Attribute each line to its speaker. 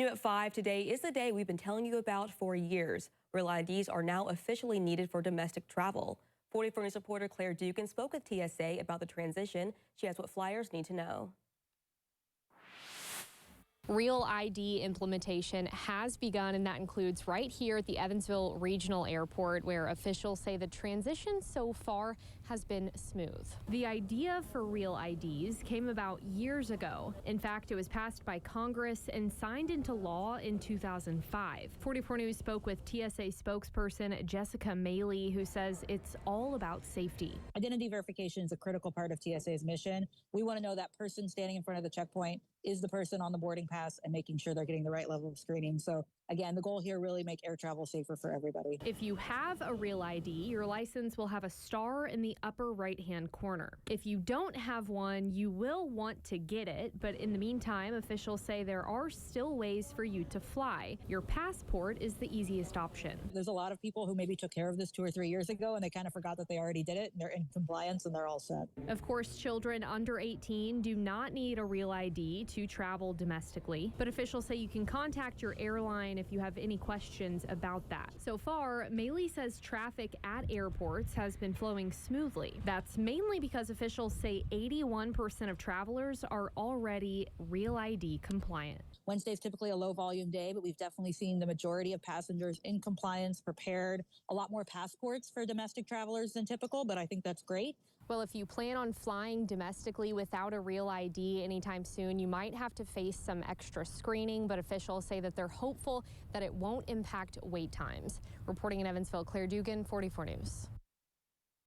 Speaker 1: New at 5 today is the day we've been telling you about for years. Real IDs are now officially needed for domestic travel. 44 News reporter Claire Dugan spoke with TSA about the transition. She has what flyers need to know.
Speaker 2: Real ID implementation has begun, and that includes right here at the Evansville Regional Airport, where officials say the transition so far has been smooth. The idea for Real IDs came about years ago. In fact, it was passed by Congress and signed into law in 2005. 44 News spoke with TSA spokesperson Jessica Maley, who says it's all about safety.
Speaker 3: Identity verification is a critical part of TSA's mission. We want to know that person standing in front of the checkpoint is the person on the boarding pass and making sure they're getting the right level of screening. So again, the goal here really make air travel safer for everybody.
Speaker 2: If you have a Real ID, your license will have a star in the upper right-hand corner. If you don't have one, you will want to get it, but in the meantime, officials say there are still ways for you to fly. Your passport is the easiest option.
Speaker 3: There's a lot of people who maybe took care of this 2 or 3 years ago and they kind of forgot that they already did it and they're in compliance and they're all set.
Speaker 2: Of course, children under 18 do not need a Real ID to travel domestically, but officials say you can contact your airline if you have any questions about that. So far, Maley says traffic at airports has been flowing smoothly. That's mainly because officials say 81% of travelers are already Real ID compliant.
Speaker 3: Wednesday is typically a low volume day, but we've definitely seen the majority of passengers in compliance, prepared, a lot more passports for domestic travelers than typical, but I think that's great.
Speaker 2: Well, if you plan on flying domestically without a Real ID anytime soon, you might have to face some extra screening, but officials say that they're hopeful that it won't impact wait times. Reporting in Evansville, Claire Dugan, 44 News.